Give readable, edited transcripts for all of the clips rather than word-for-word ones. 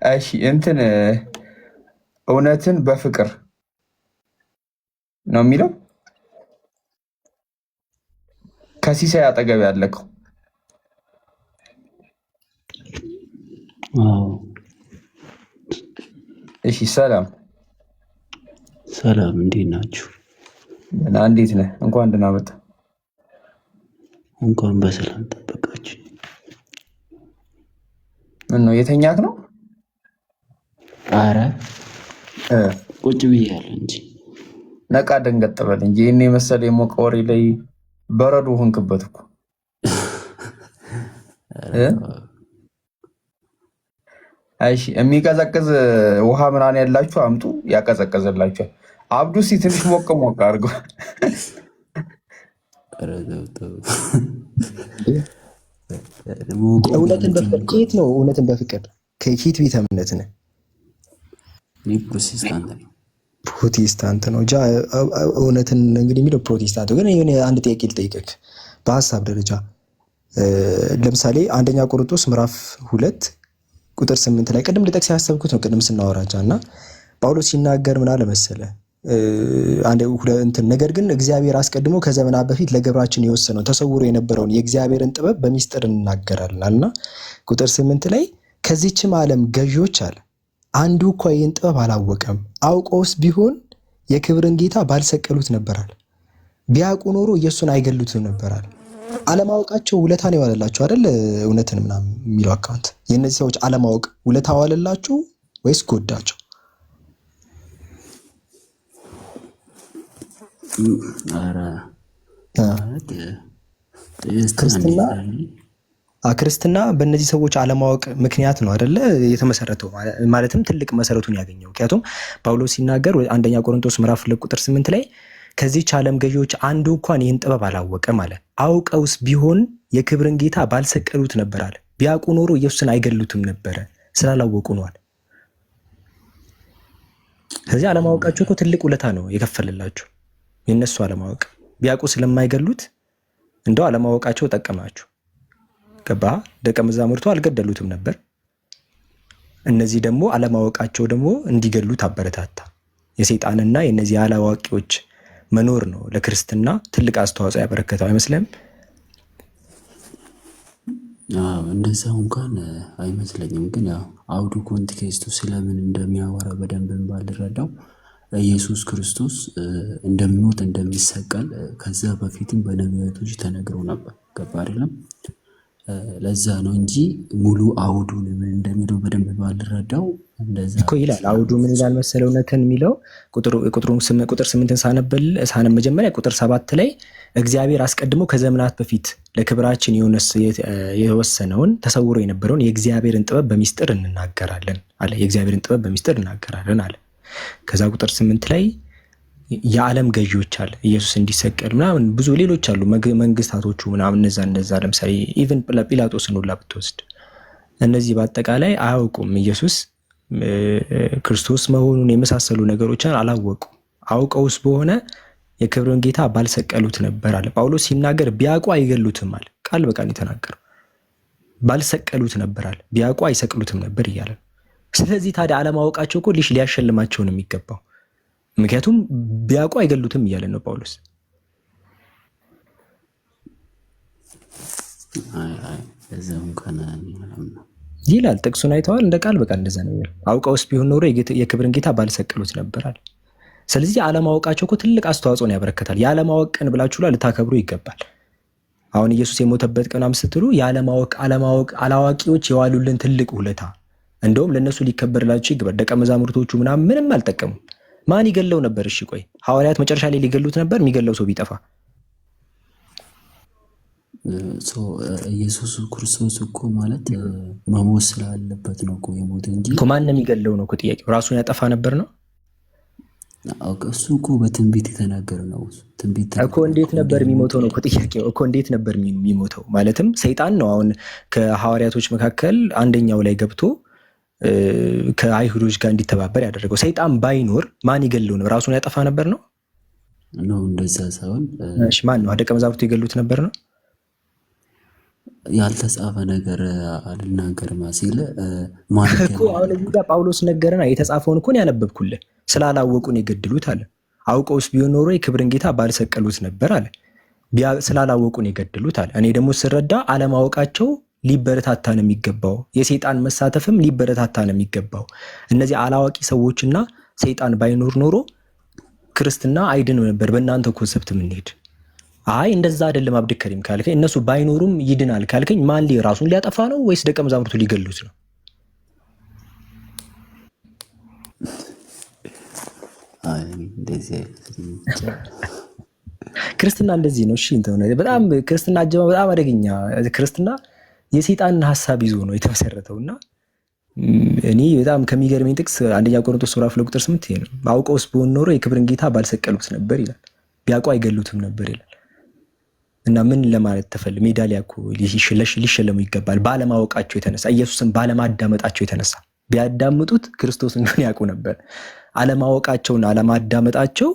እሺ እንትን እውነትን በፍቅር ነው የሚለው ከሲሳይ አጠገብ ያለከው። እሺ ሰላም ሰላም፣ እንዴት ናችሁ? እንዴት ነህ? እንኳን ደህና መጣህ። እንኳን በሰላም ጠበቃችሁ። ምን ነው የተኛክ ነው? አረ ቁጭ ብያለሁ እንጂ። ነቃ ደንገጥ በል እንጂ እኔ መሰለ የሞቀ ወሬ ላይ በረዶ ሆንክበት እኮ። እሺ የሚቀዘቅዝ ውሃ ምናምን ያላችሁ አምጡ፣ ያቀዘቀዘላችኋል። አብዱ እስኪ ትንሽ ሞቅ ሞቅ አድርገው። እውነትን በፍቅር ከየት ነው? እውነትን በፍቅር ከየት ቤተ እምነት ነህ? ፕሮቴስታንት ነው። እውነትን እንግዲህ የሚለው ፕሮቴስታንት ግን አንድ ጥያቄ ልጠይቅህ በሀሳብ ደረጃ። ለምሳሌ አንደኛ ቆሮንቶስ ምዕራፍ 2 ቁጥር 8 ላይ ቅድም ልጠቅስ ያሰብኩት ነው ቅድም ስናወራጃ እና ጳውሎስ ሲናገር ምን አለ መሰለ ነገር ግን እግዚአብሔር አስቀድሞ ከዘመናት በፊት ለግብራችን የወሰነው ተሰውሮ የነበረውን የእግዚአብሔርን ጥበብ በሚስጥር እናገራለን እና ቁጥር 8 ላይ ከዚህችም ዓለም ገዢዎች አለ አንዱ እኮ ይህን ጥበብ አላወቀም፣ አውቀውስ ቢሆን የክብርን ጌታ ባልሰቀሉት ነበራል፣ ቢያውቁ ኖሮ ኢየሱስን አይገሉትም ነበራል። አለማወቃቸው ውለታን የዋለላቸው አይደል? እውነትን ምናምን የሚለው አካውንት የእነዚህ ሰዎች አለማወቅ ውለታ ዋለላችሁ ወይስ ጎዳቸው? ክርስትና በእነዚህ ሰዎች አለማወቅ ምክንያት ነው አይደለ የተመሰረተው፣ ማለትም ትልቅ መሰረቱን ያገኘው። ምክንያቱም ጳውሎስ ሲናገር አንደኛ ቆሮንቶስ ምዕራፍ 2 ቁጥር 8 ላይ ከዚህች ዓለም ገዢዎች አንዱ እንኳን ይህን ጥበብ አላወቀም አለ፣ አውቀውስ ቢሆን የክብርን ጌታ ባልሰቀሉት ነበር አለ፣ ቢያውቁ ኖሮ ኢየሱስን አይገሉትም ነበረ፣ ስላላወቁ ነዋል። ስለዚህ አለማወቃቸው እኮ ትልቅ ውለታ ነው የከፈለላችሁ። የነሱ አለማወቅ ቢያውቁ ስለማይገሉት እንደው አለማወቃቸው ጠቀማችሁ። ገባ? ደቀ መዛሙርቱ አልገደሉትም ነበር። እነዚህ ደግሞ አለማወቃቸው ደግሞ እንዲገሉት አበረታታ። የሰይጣንና የነዚህ አላዋቂዎች መኖር ነው ለክርስትና ትልቅ አስተዋጽኦ ያበረከተው አይመስልም? እንደዛው እንኳን አይመስለኝም። ግን ያው አውዱ ኮንቴክስቱ ስለምን እንደሚያወራ በደንብ ባልረዳው ኢየሱስ ክርስቶስ እንደሚሞት እንደሚሰቀል ከዛ በፊትም በነቢያቶች ተነግሮ ነበር። ገባ አይደለም? ለዛ ነው እንጂ ሙሉ አውዱን ምን እንደሚለው በደንብ ባልረዳው እንደዛ እኮ ይላል። አውዱ ምን ይላል መሰለ እውነትን የሚለው ቁጥር 8 ሳነብ መጀመሪያ ቁጥር 7 ላይ እግዚአብሔር አስቀድሞ ከዘመናት በፊት ለክብራችን የወሰነውን ተሰውሮ የነበረውን የእግዚአብሔርን ጥበብ በሚስጥር እንናገራለን አለ። የእግዚአብሔርን ጥበብ በሚስጥር እንናገራለን አለ። ከዛ ቁጥር 8 ላይ የዓለም ገዢዎች አለ ኢየሱስ እንዲሰቀል ምናምን ብዙ ሌሎች አሉ መንግስታቶቹ ምናምን እነዛ ለምሳሌ ኢቭን ጲላጦስን ሁላ ብትወስድ እነዚህ በአጠቃላይ አያውቁም ኢየሱስ ክርስቶስ መሆኑን የመሳሰሉ ነገሮችን አላወቁም። አውቀውስ በሆነ የክብርን ጌታ ባልሰቀሉት ነበር አለ። ጳውሎስ ሲናገር ቢያውቁ አይገሉትም አለ። ቃል በቃል የተናገረው ባልሰቀሉት ነበር አለ። ቢያውቁ አይሰቅሉትም ነበር እያለ። ስለዚህ ታዲያ አለማወቃቸው እኮ ሊያሸልማቸው ነው የሚገባው። ምክንያቱም ቢያውቁ አይገሉትም እያለ ነው ጳውሎስ። ይላል ጥቅሱን አይተዋል። እንደ ቃል በቃል እንደዛ ነው የሚለው። አውቀውስ ቢሆን ኖሮ የክብርን ጌታ ባልሰቀሉት ነበራል። ስለዚህ አለማወቃቸው እኮ ትልቅ አስተዋጽኦን ያበረከታል። የአለማወቅ ቀን ብላችሁ ልታከብሩ ይገባል። አሁን ኢየሱስ የሞተበት ቀን ስትሉ የአለማወቅ አላዋቂዎች የዋሉልን ትልቅ ውለታ እንደውም ለእነሱ ሊከበርላቸው ይገባል። ደቀ መዛሙርቶቹ ምንም አልጠቀሙም። ማን ይገለው ነበር? እሺ ቆይ ሐዋርያት መጨረሻ ላይ ሊገሉት ነበር። የሚገለው ሰው ቢጠፋ ኢየሱስ ክርስቶስ እኮ ማለት መሞት ስላለበት ነው እኮ የሞተ እንጂ እኮ ማንም የሚገለው ነው እኮ ጥያቄው። ራሱን ያጠፋ ነበር ነው እሱ እኮ በትንቢት የተናገረ ነው እኮ። እንዴት ነበር የሚሞተው ነው እኮ ጥያቄው እኮ። እንዴት ነበር የሚሞተው? ማለትም ሰይጣን ነው አሁን ከሐዋርያቶች መካከል አንደኛው ላይ ገብቶ ከአይሁዶች ጋር እንዲተባበር ያደረገው። ሰይጣን ባይኖር ማን ይገለው ነው? ራሱን ያጠፋ ነበር ነው ነው እንደዛ ሳይሆን እሺ ማን ነው ደቀ መዛሙርቱ ይገሉት ነበር ነው? ያልተጻፈ ነገር አልናገርም ሲል ማን እኮ አሁን እዚህ ጋር ጳውሎስ ነገረና የተጻፈውን እኮ ነው ያነበብኩልህ። ስላላወቁ ነው የገድሉት አለ። አውቀውስ ቢሆን ኖሮ የክብርን ጌታ ባልሰቀሉት ነበር አለ። ስላላወቁ ነው የገድሉት አለ። እኔ ደግሞ ስረዳ አለማወቃቸው ሊበረታታ ነው የሚገባው፣ የሰይጣን መሳተፍም ሊበረታታ ነው የሚገባው። እነዚህ አላዋቂ ሰዎችና ሰይጣን ባይኖር ኖሮ ክርስትና አይድንም ነበር። በእናንተ ኮንሰፕት የምንሄድ አይ እንደዛ አይደለም አብድከሪም ካልከኝ እነሱ ባይኖሩም ይድናል ካልከኝ ማን ራሱን ሊያጠፋ ነው ወይስ ደቀ መዛሙርቱ ሊገሉት ነው? ክርስትና እንደዚህ ነው። እሺ በጣም ክርስትና አጀማ በጣም አደገኛ ክርስትና የሰይጣንን ሐሳብ ይዞ ነው የተመሰረተውና እኔ በጣም ከሚገርመኝ ጥቅስ አንደኛ ቆሮንቶስ ምዕራፍ 2:8 ይሄ ነው። አውቀውስ ቢሆን ኖሮ የክብርን ጌታ ባልሰቀሉት ነበር ይላል። ቢያውቁ አይገሉትም ነበር ይላል። እና ምን ለማለት ተፈልጎ ሜዳሊያ እኮ ሊሸለሙ ይገባል። ባለማወቃቸው የተነሳ ኢየሱስን ባለማዳመጣቸው የተነሳ ቢያዳምጡት ክርስቶስ እንደሆነ ያውቁ ነበር። አለማወቃቸውና አለማዳመጣቸው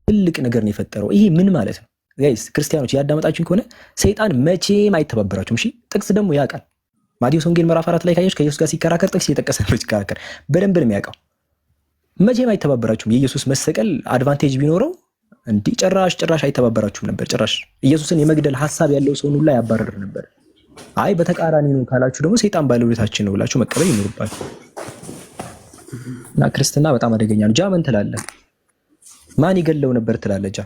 ትልቅ ነገር ነው የፈጠረው። ይሄ ምን ማለት ነው ጋይስ? ክርስቲያኖች ያዳመጣችሁኝ ከሆነ ሰይጣን መቼም አይተባበራችሁም። እሺ ጥቅስ ደግሞ ያውቃል። ማቴዎስ ወንጌል ምዕራፍ 4 ላይ ካየሽ ከኢየሱስ ጋር ሲከራከር ጥቅስ እየጠቀሰ ነው ሲከራከር በደንብ ነው የሚያውቀው። መቼም አይተባበራችሁም። የኢየሱስ መሰቀል አድቫንቴጅ ቢኖረው እንዲህ ጭራሽ አይተባበራችሁም ነበር። ጭራሽ ኢየሱስን የመግደል ሐሳብ ያለው ሰውን ሁሉ ያባረር ነበር። አይ በተቃራኒ ነው ካላችሁ ደግሞ ሰይጣን ባለውለታችን ነው ብላችሁ መቀበል ይኖርባችሁ። እና ክርስትና በጣም አደገኛ ነው። ጃ ምን ትላለህ? ማን ይገለው ነበር ትላለህ? ጃ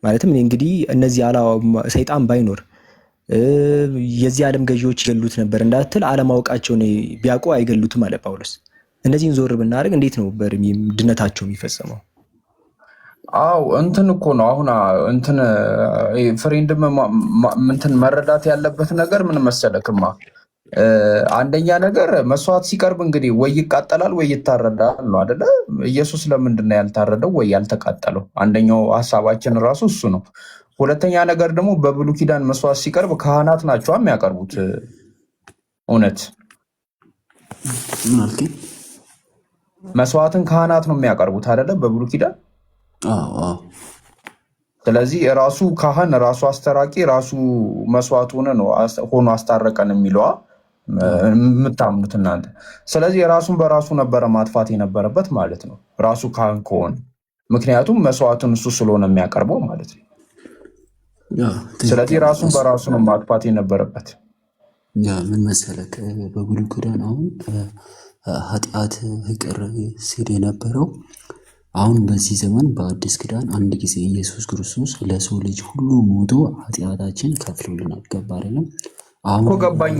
ማለትም እንግዲህ እነዚህ ሰይጣን ባይኖር የዚህ ዓለም ገዢዎች ይገሉት ነበር እንዳትል አለማወቃቸውን ቢያውቁ አይገሉትም አለ ጳውሎስ። እነዚህን ዞር ብናደርግ እንዴት ነው ድነታቸው የሚፈጸመው? አው እንትን እኮ ነው አሁን እንትን ፍሬንድም እንትን መረዳት ያለበት ነገር ምን መሰለክማ፣ አንደኛ ነገር መስዋዕት ሲቀርብ እንግዲህ ወይ ይቃጠላል ወይ ይታረዳል ነው አይደለ? ኢየሱስ ለምንድን ነው ያልታረደው ወይ ያልተቃጠለው? አንደኛው ሐሳባችን ራሱ እሱ ነው። ሁለተኛ ነገር ደግሞ በብሉይ ኪዳን መስዋዕት ሲቀርብ ካህናት ናቸው የሚያቀርቡት። እውነት መስዋዕትን ካህናት ነው የሚያቀርቡት አይደለ? በብሉይ ኪዳን ስለዚህ ራሱ ካህን ራሱ አስተራቂ ራሱ መስዋዕት ሆኖ አስታረቀን የሚለዋ የምታምኑት እናንተ። ስለዚህ ራሱን በራሱ ነበረ ማጥፋት የነበረበት ማለት ነው ራሱ ካህን ከሆነ፣ ምክንያቱም መስዋዕትን እሱ ስለሆነ የሚያቀርበው ማለት ነው። ስለዚህ ራሱን በራሱ ነው ማጥፋት የነበረበት። ምን መሰለክ በብሉይ ኪዳን አሁን ኃጢአት ይቅር ሲል የነበረው አሁን በዚህ ዘመን በአዲስ ኪዳን አንድ ጊዜ ኢየሱስ ክርስቶስ ለሰው ልጅ ሁሉ ሞቶ ኃጢአታችን ከፍሎልናል። ገባ አይደለም? አሁን እኮ ገባኝ።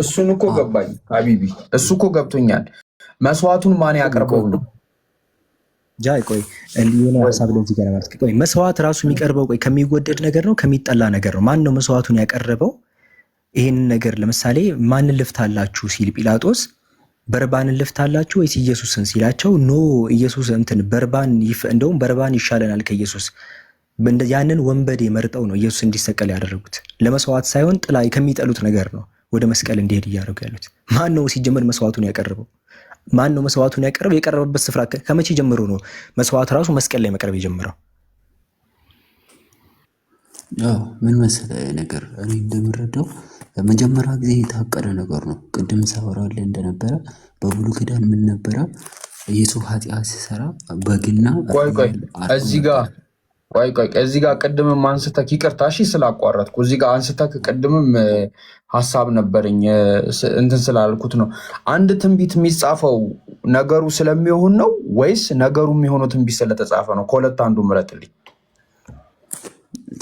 እሱን እኮ ገባኝ ሀቢቢ፣ እሱ እኮ ገብቶኛል። መስዋዕቱን ማን ያቀርበው ነው? ጃይ ቆይ እንዲሆነ ሐሳብ ለዚህ ጋር ማለት ቆይ መስዋዕት ራሱ የሚቀርበው ቆይ ከሚወደድ ነገር ነው ከሚጠላ ነገር ነው? ማን ነው መስዋዕቱን ያቀረበው? ይሄን ነገር ለምሳሌ ማንን ልፍታላችሁ ሲል ጲላጦስ በርባንን ልፍታላችሁ ወይስ ኢየሱስን ሲላቸው ኖ ኢየሱስ እንትን እንደውም በርባን ይሻለናል ከኢየሱስ። ያንን ወንበዴ መርጠው ነው ኢየሱስ እንዲሰቀል ያደረጉት። ለመስዋዕት ሳይሆን ጥላ ከሚጠሉት ነገር ነው ወደ መስቀል እንዲሄድ እያደረጉ ያሉት። ማን ነው ሲጀመር መስዋዕቱን ያቀረበው? ማን ነው መስዋዕቱን ያቀረበው? የቀረበበት ስፍራ ከመቼ ጀምሮ ነው መስዋዕት ራሱ መስቀል ላይ መቅረብ የጀመረው? ያው ምን መሰለህ ነገር እኔ እንደምረዳው መጀመሪያ ጊዜ የታቀደ ነገር ነው። ቅድም ሳወራልህ እንደነበረ በብሉይ ኪዳን ምን ነበረ? ኢየሱስ ኃጢአት ሲሰራ በግና እዚህ ጋር ቅድምም አንስተህ ይቅርታ እሺ ስላቋረጥኩ፣ እዚህ ጋር አንስተህ ቅድምም ሀሳብ ነበረኝ እንትን ስላልኩት ነው። አንድ ትንቢት የሚጻፈው ነገሩ ስለሚሆን ነው ወይስ ነገሩ የሚሆነው ትንቢት ስለተጻፈ ነው? ከሁለት አንዱ ምረጥልኝ።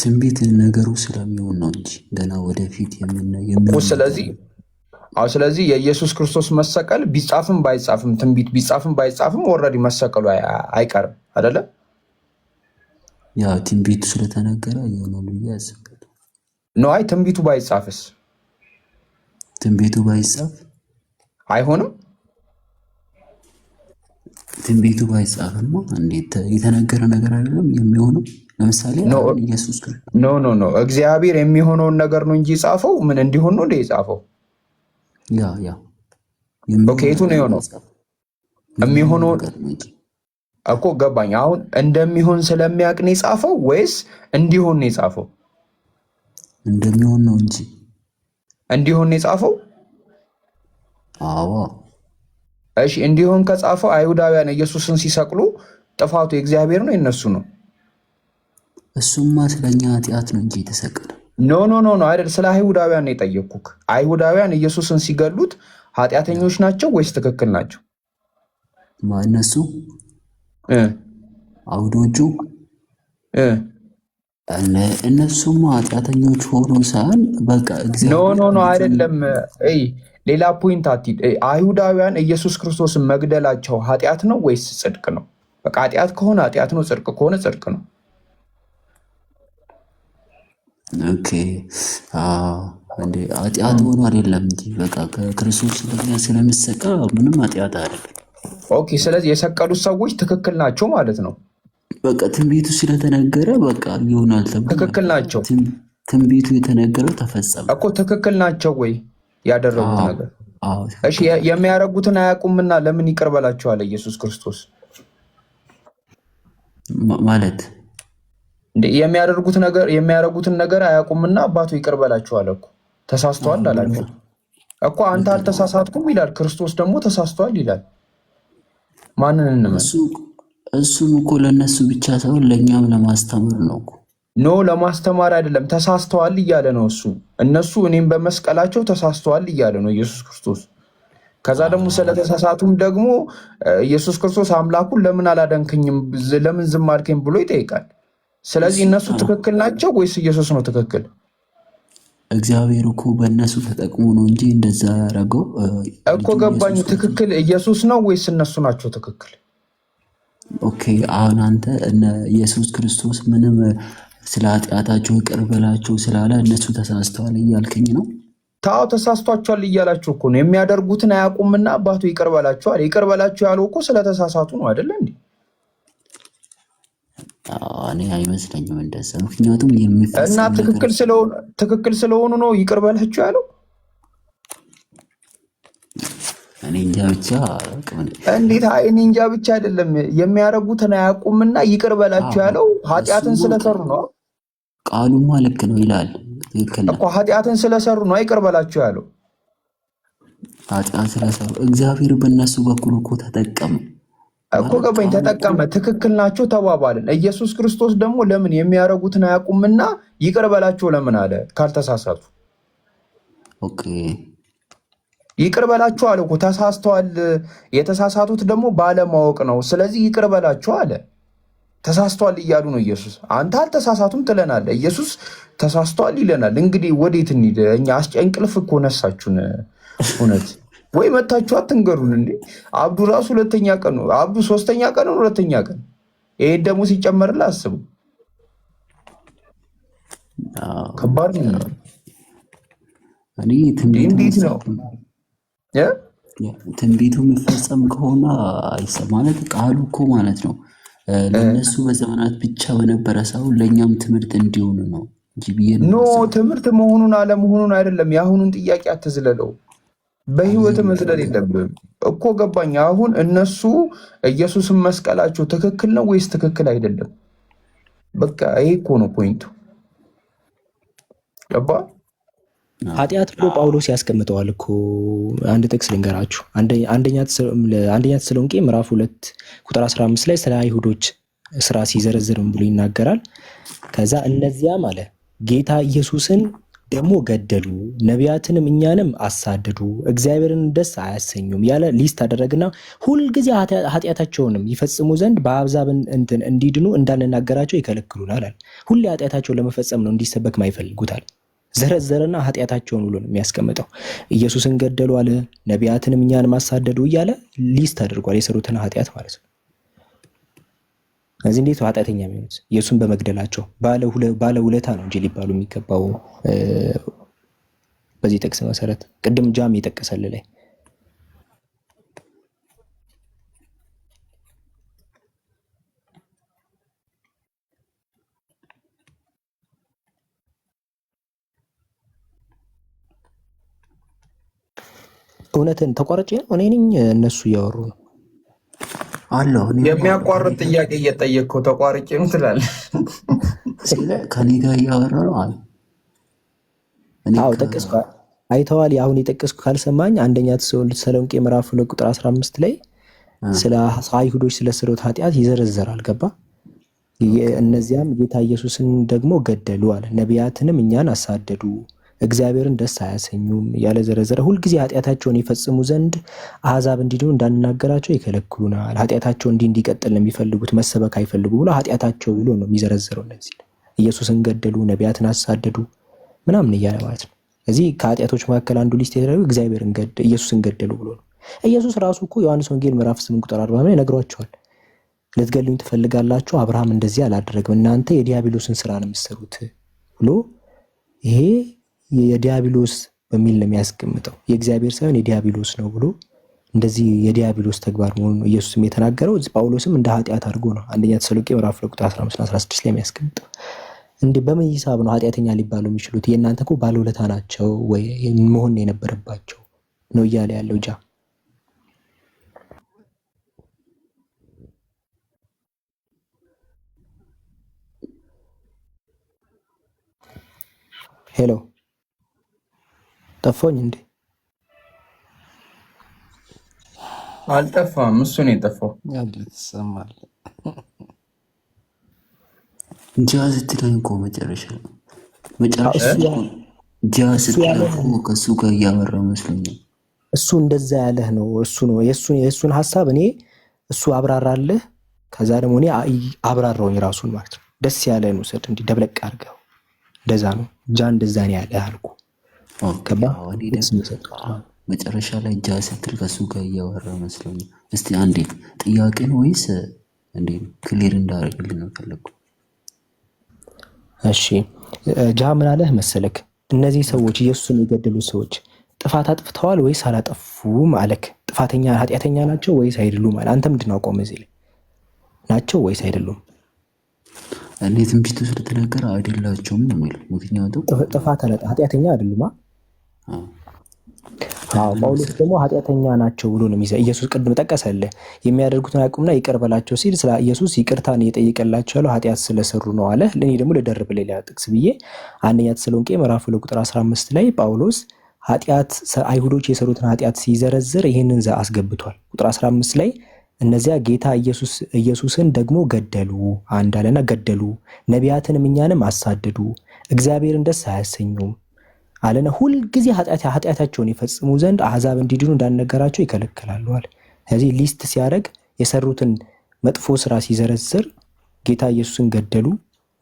ትንቢት ነገሩ ስለሚሆን ነው እንጂ ገና ወደፊት ስለዚህ የኢየሱስ ክርስቶስ መሰቀል ቢጻፍም ባይጻፍም ትንቢት ቢጻፍም ባይጻፍም ኦልሬዲ መሰቀሉ አይቀርም አይደለ? ያ ትንቢቱ ስለተነገረ ይሆናል ብዬ አስባለሁ። ነው አይ ትንቢቱ ባይጻፍስ? ትንቢቱ ባይጻፍ አይሆንም። ትንቢቱ ባይጻፍማ እንዴት የተነገረ ነገር አይደለም የሚሆነው? ለምሳሌ ኢየሱስ ኖ እግዚአብሔር የሚሆነውን ነገር ነው እንጂ ጻፈው ምን እንዲሆን ነው እንደ የጻፈው? ኦኬ የቱ ነው የሆነው? የሚሆነውን እኮ ገባኝ። አሁን እንደሚሆን ስለሚያውቅ ነው የጻፈው ወይስ እንዲሆን ነው የጻፈው? እንደሚሆን ነው እንጂ እንዲሆን ነው የጻፈው። አዎ እሺ እንዲሆን ከጻፈው አይሁዳውያን ኢየሱስን ሲሰቅሉ ጥፋቱ የእግዚአብሔር ነው የነሱ ነው? እሱማ ስለኛ ኃጢአት ነው እንጂ የተሰቀለ። ኖ ኖ ኖ ኖ አይደል፣ ስለ አይሁዳውያን ነው የጠየቅኩህ። አይሁዳውያን ኢየሱስን ሲገሉት ኃጢአተኞች ናቸው ወይስ ትክክል ናቸው? እነሱ አይሁዶቹ እነሱማ ኃጢአተኞች ሆኖ ሳይሆን በቃ ኖ ኖ ኖ አይደለም። ሌላ ፖይንት አትሂድ። አይሁዳውያን ኢየሱስ ክርስቶስን መግደላቸው ኃጢአት ነው ወይስ ጽድቅ ነው? በቃ ኃጢአት ከሆነ ኃጢአት ነው፣ ጽድቅ ከሆነ ጽድቅ ነው። ኦኬ እንዴ ኃጢአት ሆኖ አይደለም እንጂ በቃ ክርስቶስ ስለኛ ስለሚሰቀል ምንም ኃጢአት አይደለም። ኦኬ ስለዚህ የሰቀሉት ሰዎች ትክክል ናቸው ማለት ነው። በቃ ትንቢቱ ስለተነገረ በቃ ይሆናል ተብሎ ትክክል ናቸው። ትንቢቱ የተነገረው ተፈጸመ እኮ ትክክል ናቸው ወይ ያደረጉት ነገር? እሺ የሚያደርጉትን አያውቁምና ለምን ይቅር በላቸዋል ኢየሱስ ክርስቶስ? ማለት የሚያደርጉትን ነገር አያውቁምና አባቱ ይቅር በላቸዋል እኮ። ተሳስተዋል አላቸው እኮ። አንተ አልተሳሳትኩም ይላል፣ ክርስቶስ ደግሞ ተሳስተዋል ይላል። ማንን እንመን? እሱም እኮ ለነሱ ብቻ ሳይሆን ለእኛም ለማስተማር ነው እኮ። ኖ ለማስተማር አይደለም፣ ተሳስተዋል እያለ ነው እሱ። እነሱ እኔም በመስቀላቸው ተሳስተዋል እያለ ነው ኢየሱስ ክርስቶስ። ከዛ ደግሞ ስለተሳሳቱም ደግሞ ኢየሱስ ክርስቶስ አምላኩን ለምን አላደንከኝም፣ ለምን ዝም አልከኝ ብሎ ይጠይቃል። ስለዚህ እነሱ ትክክል ናቸው ወይስ ኢየሱስ ነው ትክክል? እግዚአብሔር እኮ በእነሱ ተጠቅሞ ነው እንጂ እንደዛ ያደረገው እኮ። ገባኝ። ትክክል ኢየሱስ ነው ወይስ እነሱ ናቸው ትክክል? ኦኬ አሁን አንተ ኢየሱስ ክርስቶስ ምንም ስለ ኃጢአታቸው ይቅር በላቸው ስላለ እነሱ ተሳስተዋል እያልከኝ ነው? ታው ተሳስቷቸዋል እያላችሁ እኮ ነው። የሚያደርጉትን አያውቁምና አባቱ ይቅር በላቸዋል። ይቅር በላቸው ያለው እኮ ስለተሳሳቱ ነው አይደለ እንዴ? እኔ አይመስለኝም እንደዛ። ምክንያቱም እና ትክክል ስለሆኑ ነው ይቅር በላቸው ያለው። እኔ እንጃ ብቻ እንዴት? እኔ እንጃ ብቻ አይደለም። የሚያደርጉትን አያውቁምና ይቅር በላቸው ያለው ኃጢአትን ስለሰሩ ነው። ቃሉማ ልክ ነው ይላል። ትክክል እኮ ኃጢአትን ስለሰሩ ነው ይቅር በላቸው ያለው። ኃጢአት ስለሰሩ እግዚአብሔር በእነሱ በኩል እኮ ተጠቀመ እኮ። ገባኝ። ተጠቀመ። ትክክል ናቸው ተባባልን። ኢየሱስ ክርስቶስ ደግሞ ለምን የሚያደርጉትን አያውቁምና ይቅር በላቸው ለምን አለ? ካልተሳሳቱ ኦኬ ይቅር በላቸው አለ እኮ። ተሳስተዋል። የተሳሳቱት ደግሞ ባለማወቅ ነው። ስለዚህ ይቅር በላቸው አለ። ተሳስተዋል እያሉ ነው ኢየሱስ። አንተ አልተሳሳቱም ትለናለህ፣ ኢየሱስ ተሳስተዋል ይለናል። እንግዲህ ወዴት እንሂድ እኛ? እንቅልፍ እኮ ነሳችሁን እውነት። ወይ መታችሁ አትንገሩን እንዴ? አብዱ ራሱ ሁለተኛ ቀን ነው። አብዱ ሶስተኛ ቀን ነው፣ ሁለተኛ ቀን። ይሄን ደግሞ ሲጨመርልህ አስቡ። ከባድ ነው። እኔ እንዴት ነው ትንቢቱ የሚፈጸም ከሆነ ማለት ቃሉ እኮ ማለት ነው ለነሱ በዘመናት ብቻ በነበረ ሳይሆን ለእኛም ትምህርት እንዲሆኑ ነው እንጂ ብዬ ኖ ትምህርት መሆኑን አለመሆኑን አይደለም። የአሁኑን ጥያቄ አትዝለለው። በህይወት መዝለል የለብህም እኮ። ገባኝ። አሁን እነሱ ኢየሱስን መስቀላቸው ትክክል ነው ወይስ ትክክል አይደለም? በቃ ይሄ እኮ ነው ፖይንቱ። ገባ? ኃጢአት ብሎ ጳውሎስ ያስቀምጠዋል እኮ። አንድ ጥቅስ ልንገራችሁ። አንደኛ ተሰሎንቄ ምዕራፍ 2 ቁጥር 15 ላይ ስለ አይሁዶች ስራ ሲዘረዝርም ብሎ ይናገራል። ከዛ እነዚያም አለ ጌታ ኢየሱስን ደግሞ ገደሉ፣ ነቢያትንም እኛንም አሳደዱ፣ እግዚአብሔርን ደስ አያሰኙም ያለ ሊስት አደረግና ሁልጊዜ ኃጢአታቸውንም ይፈጽሙ ዘንድ በአሕዛብ እንዲድኑ እንዳንናገራቸው ይከለክሉናል። ሁሌ ኃጢአታቸውን ለመፈጸም ነው እንዲሰበክ ማይፈልጉታል። ዘረዘረና ኃጢአታቸውን ብሎ ነው የሚያስቀምጠው። ኢየሱስን ገደሉ አለ፣ ነቢያትንም እኛንም አሳደዱ እያለ ሊስት አድርጓል፣ የሰሩትን ኃጢአት ማለት ነው። እዚህ እንዴት ኃጢአተኛ የሚሆኑት? ኢየሱስን በመግደላቸው ባለ ውለታ ነው እንጂ ሊባሉ የሚገባው በዚህ ጥቅስ መሰረት ቅድም ጃም የጠቀሰልህ ላይ እውነትን ተቋርጬ ነው እኔ ነኝ እነሱ እያወሩ ነው። አለው የሚያቋርጥ ጥያቄ እየጠየቅከው ተቋርጬ ነው ትላለህ። ከኔ ጋር እያወራ ነው አለ። አዎ ጠቀስኩ፣ አይተዋል። አሁን የጠቀስኩ ካልሰማኝ አንደኛ ተሰሎንቄ ምዕራፍ 2 ቁጥር 15 ላይ ስለ አይሁዶች ስለሰሩት ኃጢአት ይዘረዘራል። ገባ? እነዚያም ጌታ ኢየሱስን ደግሞ ገደሉ አለ። ነቢያትንም እኛን አሳደዱ፣ እግዚአብሔርን ደስ አያሰኙም እያለ ዘረዘረ። ሁልጊዜ ኃጢአታቸውን ይፈጽሙ ዘንድ አሕዛብ እንዲድኑ እንዳንናገራቸው ይከለክሉናል። ኃጢአታቸው እንዲቀጥል ነው የሚፈልጉት፣ መሰበክ አይፈልጉ ብሎ ኃጢአታቸው ብሎ ነው የሚዘረዘረው። እነዚህ ኢየሱስን ገደሉ፣ ነቢያትን አሳደዱ ምናምን እያለ ማለት ነው። እዚህ ከኃጢአቶች መካከል አንዱ ሊስት የተደረገው ኢየሱስን ገደሉ ብሎ ነው። ኢየሱስ ራሱ እኮ ዮሐንስ ወንጌል ምዕራፍ 8 ቁጥር 40 ላይ ነግሯቸዋል። ልትገሉኝ ትፈልጋላችሁ፣ አብርሃም እንደዚህ አላደረግም፣ እናንተ የዲያብሎስን ስራ ነው የምትሰሩት ብሎ ይሄ የዲያብሎስ በሚል ነው የሚያስቀምጠው። የእግዚአብሔር ሳይሆን የዲያብሎስ ነው ብሎ እንደዚህ የዲያብሎስ ተግባር መሆኑን ነው ኢየሱስም የተናገረው። ጳውሎስም እንደ ኃጢአት አድርጎ ነው አንደኛ ተሰሎንቄ ምዕራፍ 2 ቁጥር 15-16 ላይ የሚያስቀምጠው። እንዴ በምን ሂሳብ ነው ኃጢአተኛ ሊባሉ የሚችሉት? የእናንተ እኮ ባለውለታ ናቸው ወይ መሆን የነበረባቸው ነው እያለ ያለው ጃ ሄሎ ጠፋኝ እንዴ? አልጠፋም፣ እሱ ነው የጠፋው። ትሰማል ጃ ስትለኝ እኮ መጨረሻ ጃ ስትለኝ እኮ ከእሱ ጋር እያወራ መስሎኛል። እሱ እንደዛ ያለህ ነው። እሱ ነው የእሱን ሀሳብ እኔ እሱ አብራራለህ፣ ከዛ ደግሞ እኔ አብራራውኝ ራሱን ማለት ነው። ደስ ያለህን ውሰድ፣ እንዲህ ደብለቅ አድርገው። እንደዛ ነው ጃ እንደዛ ነው ያለህ አልኩ። መጨረሻ ላይ ጃ ስትል ከእሱ ጋር እያወራ መስሎኛል። እስቲ አንዴ ጥያቄን ወይስ እንዴ ክሊር እንዳደረግልን ነው ፈለግኩ። እሺ ጃ ምን አለህ መሰለክ? እነዚህ ሰዎች ኢየሱስን የገደሉ ሰዎች ጥፋት አጥፍተዋል ወይስ አላጠፉም አለክ። ጥፋተኛ ኃጢአተኛ ናቸው ወይስ አይደሉም አለ። አንተ ምንድን ነው አቋምህ እዚህ ላይ? ናቸው ወይስ አይደሉም? እኔ ትንቢቱ ስለተነገረ አይደላቸውም ነው የሚለው። ምክንያቱም ጥፋት ኃጢአተኛ አይደሉም። ጳውሎስ ደግሞ ኃጢአተኛ ናቸው ብሎ ነው የሚይዘው። ኢየሱስ ቅድም ጠቀሰልህ፣ የሚያደርጉትን አያውቁምና ይቅር በላቸው ሲል ስለ ኢየሱስ ይቅርታን እየጠየቀላቸው ያለው ኃጢአት ስለሰሩ ነው አለ። ለእኔ ደግሞ ልደርብ ሌላ ጥቅስ ብዬ አንደኛ ተሰሎንቄ ምዕራፍ 2 ቁጥር 15 ላይ ጳውሎስ አይሁዶች የሰሩትን ኃጢአት ሲዘረዝር ይህንን አስገብቷል። ቁጥር 15 ላይ እነዚያ ጌታ ኢየሱስን ደግሞ ገደሉ አለና ገደሉ፣ ነቢያትንም እኛንም አሳደዱ፣ እግዚአብሔርን ደስ አያሰኙም አለና ሁልጊዜ ኃጢአታቸውን ይፈጽሙ ዘንድ አሕዛብ እንዲድኑ እንዳንነገራቸው ይከለክላሉ አለ። ስለዚህ ሊስት ሲያደርግ የሰሩትን መጥፎ ስራ ሲዘረዝር ጌታ ኢየሱስን ገደሉ፣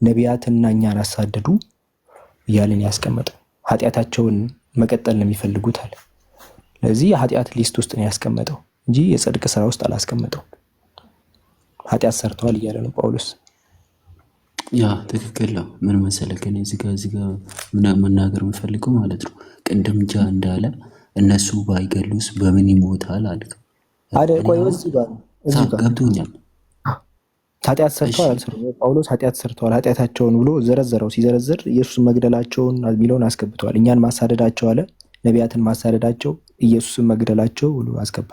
ነቢያትና እኛን አሳደዱ እያለን ያስቀመጠው ኃጢአታቸውን መቀጠል ነው የሚፈልጉት አለ። ስለዚህ የኃጢአት ሊስት ውስጥ ነው ያስቀመጠው እንጂ የጽድቅ ስራ ውስጥ አላስቀመጠው። ኃጢአት ሰርተዋል እያለ ነው ጳውሎስ። ያ ትክክል ነው። ምን መሰለህ ግን እዚህ ጋር መናገር የምፈልገው ማለት ነው፣ ቅድም ጃ እንዳለ እነሱ ባይገሉስ በምን ይሞታል አልክ አይደል? ቆይ እዚህ ጋር ገብቶኛል። ኃጢአት ሰርተዋል አልሰሩም? ጳውሎስ ኃጢአት ሰርተዋል ኃጢአታቸውን ብሎ ዘረዘረው። ሲዘረዝር ኢየሱስን መግደላቸውን የሚለውን አስገብተዋል። እኛን ማሳደዳቸው አለ፣ ነቢያትን ማሳደዳቸው፣ ኢየሱስን መግደላቸው ብሎ አስገባ።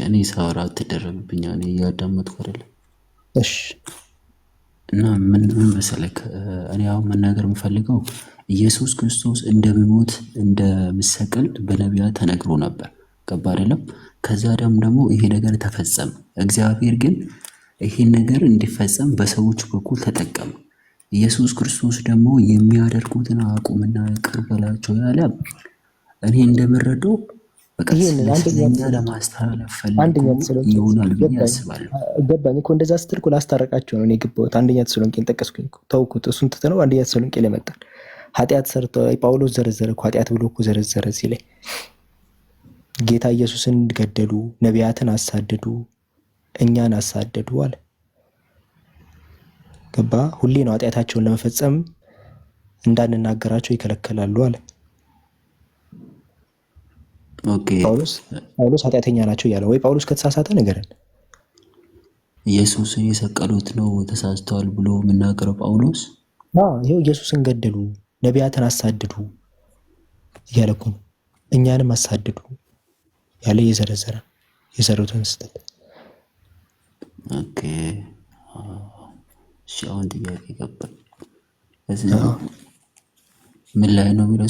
እኔ ሳወራ አትደረብብኛ፣ እኔ እያዳመጥኩ አይደለም። እሺ እና ምን መሰለህ እኔ አሁን መናገር የምፈልገው ኢየሱስ ክርስቶስ እንደሚሞት እንደሚሰቀል በነቢያት ተነግሮ ነበር። ገባ አይደለም? ከዛ ደግሞ ይሄ ነገር ተፈጸመ። እግዚአብሔር ግን ይሄን ነገር እንዲፈጸም በሰዎች በኩል ተጠቀመ። ኢየሱስ ክርስቶስ ደግሞ የሚያደርጉትን አቁምና ይቅር በላቸው ያለ እኔ እንደምረዳው በቀጥታ ለማስተላለፍ ፈልጎ ይሆናል ብዬ አስባለሁ። ገባኝ እኮ እንደዛ ስትል እኮ ላስታረቃቸው ነው እኔ የገባሁት። አንደኛ ተሰሎንቄን ጠቀስኩኝ እኮ ተውኩት። እሱን ትተነው አንደኛ ተሰሎንቄ ላይ መጣን። ኃጢአት ሰርተው ጳውሎስ ዘረዘረ እኮ ኃጢአት ብሎ እኮ ዘረዘረ። እዚህ ላይ ጌታ ኢየሱስን ገደሉ፣ ነቢያትን አሳደዱ፣ እኛን አሳደዱ አለ። ገባ? ሁሌ ነው ኃጢአታቸውን ለመፈጸም እንዳንናገራቸው ይከለከላሉ አለ። ጳውሎስ ኃጢአተኛ ናቸው እያለ ወይ ጳውሎስ ከተሳሳተ ነገርን ኢየሱስን የሰቀሉት ነው ተሳስተዋል ብሎ የምናገረው ጳውሎስ ይኸው ኢየሱስን ገደሉ፣ ነቢያትን አሳደዱ እያለ እኮ ነው። እኛንም አሳደዱ ያለ እየዘረዘረ የሰሩትን ስህተት። ኦኬ እሺ፣ አሁን ጥያቄ ገባኝ። እዚህ ምን ላይ ነው የሚለው?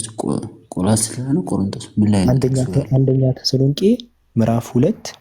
ቆላስይስ ላይ ነው ቆሮንቶስ ምን ላይ ነው? አንደኛ ተሰሎንቄ ምዕራፍ 2